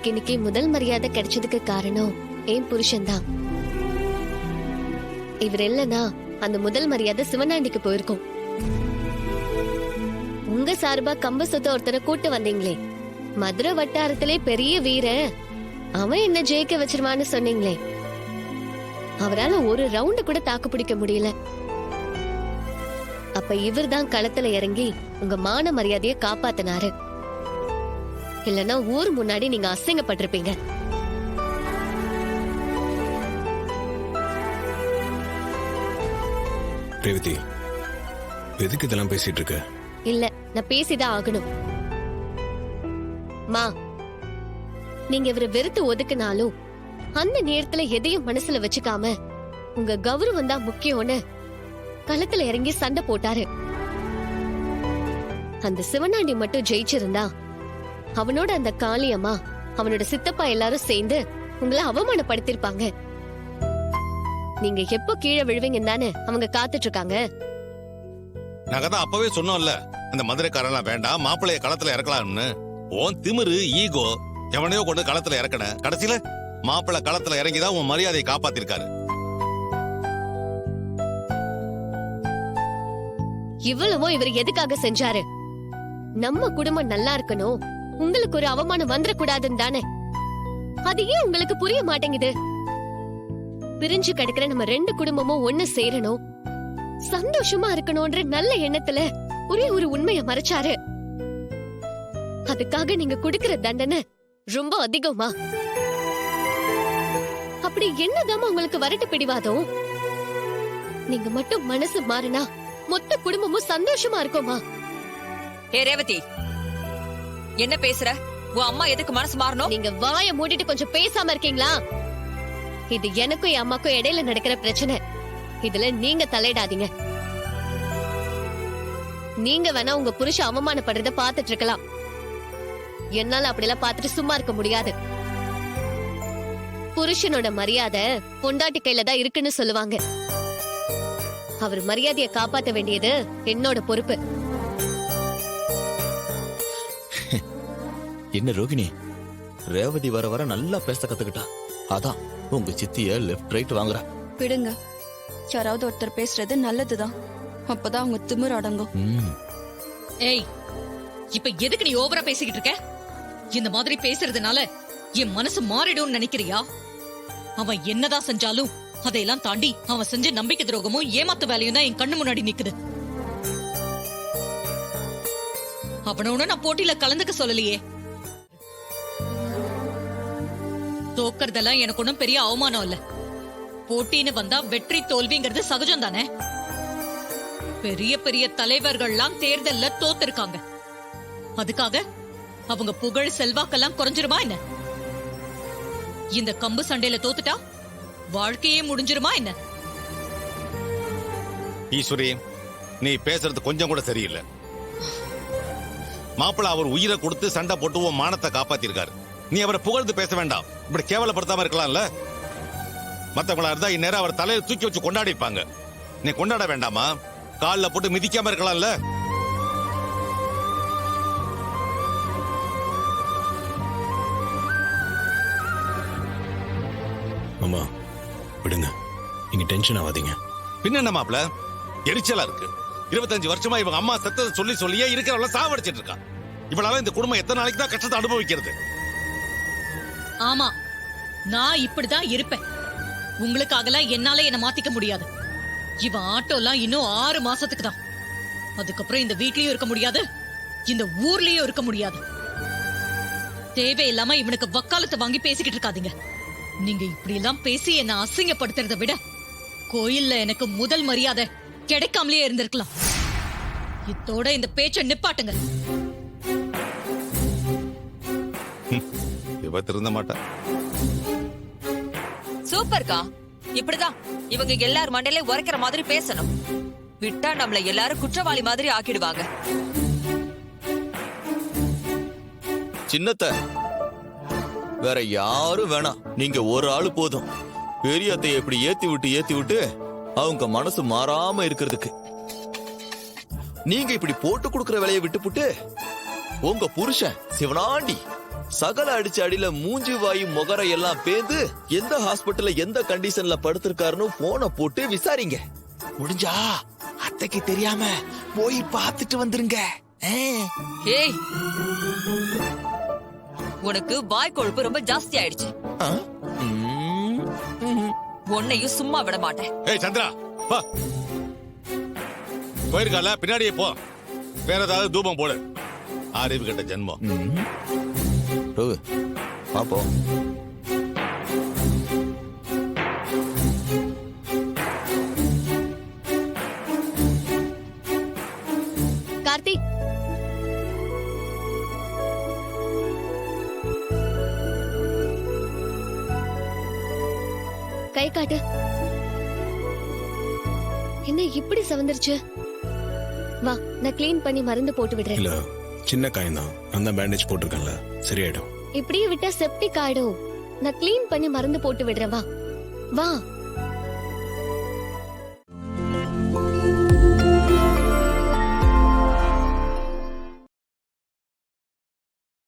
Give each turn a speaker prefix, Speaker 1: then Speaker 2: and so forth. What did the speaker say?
Speaker 1: எனக்கு இன்னைக்கு முதல் மரியாதை கிடைச்சதுக்கு காரணம் என் புருஷன்தான். இவர் இல்லனா அந்த முதல் மரியாதை சிவனாண்டிக்கு போயிருக்கும். உங்க சார்பா கம்ப சொத்த ஒருத்தரை கூட்டு வந்தீங்களே, மதுரை வட்டாரத்திலே பெரிய வீரன், அவன் என்ன ஜெயிக்க வச்சிருவான்னு சொன்னீங்களே, அவரால ஒரு ரவுண்டு கூட தாக்கு பிடிக்க முடியல. அப்ப இவர்தான் களத்துல இறங்கி உங்க மான மரியாதையை காப்பாத்தினாரு. இல்லனா ஊர் முன்னாடி நீங்க அசிங்கப்பட்டிருப்பீங்க.
Speaker 2: ரேவதி, எதுக்கு இதெல்லாம் பேசிட்டு இருக்க?
Speaker 1: இல்ல, நான் பேசிதான் ஆகணும். மா, நீங்க இவரை வெறுத்து ஒதுக்குனாலும் அந்த நேரத்துல எதையும் மனசுல வச்சுக்காம உங்க கௌரவம் தான் முக்கியம்னு களத்துல இறங்கி சண்டை போட்டாரு. அந்த சிவனாண்டி மட்டும் ஜெயிச்சிருந்தா அவனோட அந்த காளியம்மா, அவனோட சித்தப்பா எல்லாரும் சேர்ந்து உங்களை அவமானப்படுத்திருப்பாங்க. நீங்க எப்போ கீழே விழுவீங்கன்னு தானே அவங்க காத்துட்டு இருக்காங்க.
Speaker 3: நாங்க தான் அப்பவே சொன்னோம்ல, அந்த மதுரைக்காரெல்லாம் வேண்டாம், மாப்பிள்ளைய களத்துல இறக்கலாம்னு. உன் திமிரு, ஈகோ எவனையோ கொண்டு களத்துல இறக்கன. கடைசியில மாப்பிள்ளை களத்துல இறங்கிதான் உன் மரியாதையை காப்பாத்திருக்காரு.
Speaker 1: இவ்வளவோ இவர் எதுக்காக செஞ்சாரு? நம்ம குடும்பம் நல்லா இருக்கணும், உங்களுக்கு ஒரு அவமானம் வந்துடக்கூடாதுன்னு தானே. அது ஏன் உங்களுக்கு புரிய மாட்டேங்குது? பிரிஞ்சு கிடக்கிற நம்ம ரெண்டு குடும்பமும் ஒண்ணு சேரணும், சந்தோஷமா இருக்கணும்ன்ற நல்ல எண்ணத்துல ஒரே ஒரு உண்மையை மறைச்சாரு. அதுக்காக நீங்க கொடுக்கிற தண்டனை ரொம்ப அதிகமா? அப்படி என்னதாமா உங்களுக்கு வரட்டு பிடிவாதம்? நீங்க மட்டும் மனசு மாறினா மொத்த குடும்பமும் சந்தோஷமா இருக்குமா?
Speaker 4: ஏ ரேவதி, என்ன பேசுற? உன் அம்மா எதுக்கு மனசு மாறணும்?
Speaker 1: நீங்க வாயை மூடிட்டு கொஞ்சம் பேசாம இருக்கீங்களா? இது எனக்கும் என் அம்மாக்கும் இடையில நடக்கிற பிரச்சனை. இதுல நீங்க தலையிடாதீங்க. நீங்க வேணா உங்க புருஷன் அவமானப்படுறத பாத்துட்டு இருக்கலாம், என்னால அப்படிலாம் பாத்துட்டு சும்மா இருக்க முடியாது. புருஷனோட மரியாதை பொண்டாட்டி கையில தான் இருக்குன்னு சொல்லுவாங்க. அவர் மரியாதையை காப்பாத்த வேண்டியது என்னோட பொறுப்பு.
Speaker 5: என்ன ரோகிணி, ரேவதி வர வர நல்லா பேச கத்துக்கிட்டா. அதான் உங்க சித்திய லெஃப்ட் ரைட் வாங்குறா.
Speaker 6: விடுங்க, யாராவது ஒருத்தர் பேசுறது நல்லதுதான், அப்பதான் அவங்க திமிர் அடங்கும்.
Speaker 4: ஏய், இப்ப எதுக்கு நீ ஓவரா பேசிக்கிட்டு இருக்க? இந்த மாதிரி பேசுறதுனால என் மனசு மாறிடும்னு நினைக்கிறியா? அவன் என்னதான் செஞ்சாலும் அதையெல்லாம் தாண்டி அவன் செஞ்ச நம்பிக்கை துரோகமும் ஏமாத்து வேலையும் தான் என் கண்ணு முன்னாடி நிக்குது. அவனோட நான் போட்டியில கலந்துக்க சொல்லலையே. தோக்கறதெல்லாம் எனக்கு ஒன்னும் பெரிய அவமானம் இல்ல. போட்டின்னு வந்தா வெற்றி தோல்விங்கிறது சகஜம் தானே. பெரிய பெரிய தலைவர்கள்லாம் தேர்தல்ல தோத்திருக்காங்க. அதுக்காக அவங்க புகழ் செல்வாக்கெல்லாம் குறைஞ்சிருமா என்ன? இந்த கம்பு சண்டையில தோத்துட்டா வாழ்க்கையே முடிஞ்சிருமா என்ன?
Speaker 3: ஈஸ்வரி, நீ பேசுறது கொஞ்சம் கூட சரியில்லை. மாப்பிள்ளை அவர் உயிரை கொடுத்து சண்டை போட்டு உன் மானத்தை காப்பாத்திருக்காரு. நீ அவரை புகழ்ந்து பேச வேண்டாம், இப்படி கேவலப்படுத்தாம இருக்கலாம்ல. மத்தவங்களா இருந்தா இந்நேரம் அவர் தலையில தூக்கி வச்சு கொண்டாடி இருப்பாங்க. நீ கொண்டாட வேண்டாமா? காலில் போட்டு மிதிக்காம இருக்கலாம்ல.
Speaker 2: அம்மா விடுங்க, நீங்க டென்ஷன் ஆகாதீங்க.
Speaker 3: பின்ன என்ன மாப்பிள்ள, எரிச்சலா இருக்கு. 25 வருஷமா இவங்க அம்மா செத்ததை சொல்லி சொல்லியே இருக்கிறவங்கள சாவடிச்சிட்டு இருக்கா. இவளால இந்த குடும்பம் எத்தனை நாளைக்கு தான் கஷ்டத்தை அனுபவிக்கிறது?
Speaker 4: ஆமா, நான் இப்படிதான் இருப்பேன். உங்களுக்காகலாம் என்னால என்ன மாத்திக்க முடியாது. இவன் ஆட்டோலாம் இன்னும் 6 மாசத்துக்கு தான். அதுக்கப்புறம் இந்த வீட்லயும் இருக்க முடியாது, இந்த ஊர்லயும் இருக்க முடியாது. தேவையில்லாம இவனுக்கு வக்காலத்தை வாங்கி பேசிக்கிட்டு இருக்காதீங்க. நீங்க இப்படி எல்லாம் பேசி என்ன அசிங்கப்படுத்துறதை விட கோயில்ல எனக்கு முதல் மரியாதை கிடைக்காமலே இருந்திருக்கலாம். இதோட இந்த பேச்சை நிப்பாட்டுங்க.
Speaker 3: இவ திருந்த மாட்டா.
Speaker 4: சூப்பர்க்கா, இப்படிதான் இவங்க எல்லார் மண்டையில உரைக்கிற மாதிரி பேசணும். விட்டா நம்மள எல்லாரும் குற்றவாளி மாதிரி ஆக்கிடுவாங்க.
Speaker 5: சின்னத்த வேற யாரும் வேணாம், நீங்க ஒரு ஆளு போதும். பெரியத்தை எப்படி ஏத்தி விட்டு அவங்க மனசு மாறாம இருக்கிறதுக்கு. நீங்க இப்படி போட்டு கொடுக்கிற வேலையை விட்டுப்புட்டு உங்க புருஷன் சிவனாண்டி சகல அடிச்ச அடியில மூஞ்சி வாயு முகர எல்லாம் பேந்து எந்த ஹாஸ்பிட்டல்ல எந்த கண்டிஷன்ல படுத்திருக்காருன்னு போனை போட்டு விசாரிங்க. முடிஞ்சா அத்தைக்கு தெரியாம போய் பார்த்துட்டு வந்துருங்க.
Speaker 7: ஏய், உனக்கு வாய் கொழுப்பு ரொம்ப ஜாஸ்தி ஆயிடுச்சு.
Speaker 5: ஆ?
Speaker 7: உன்னையும் சும்மா விட மாட்டேன்.
Speaker 3: ஏய் சந்திரா பா, போயிருக்கால பின்னாடியே போ. வேற ஏதாவது தூபம் போடு. அறிவு கட்ட ஜென்மம்.
Speaker 5: ரகு, பாப்போம்.
Speaker 1: கார்த்திக், கை காட்டு. என்ன இப்படி சவந்துருச்சு? வா, நான் க்ளீன் பண்ணி மருந்து போட்டு விடுறேன்.
Speaker 2: இல்ல, சின்ன காயம் தான். அந்த பேண்டேஜ் போட்டிருக்கேன்ல, சரியாயிடும்.
Speaker 1: இப்படியே விட்டா செப்டிக் ஆயிடும். நான் க்ளீன் பண்ணி மருந்து போட்டு விடுறேன். வா வா.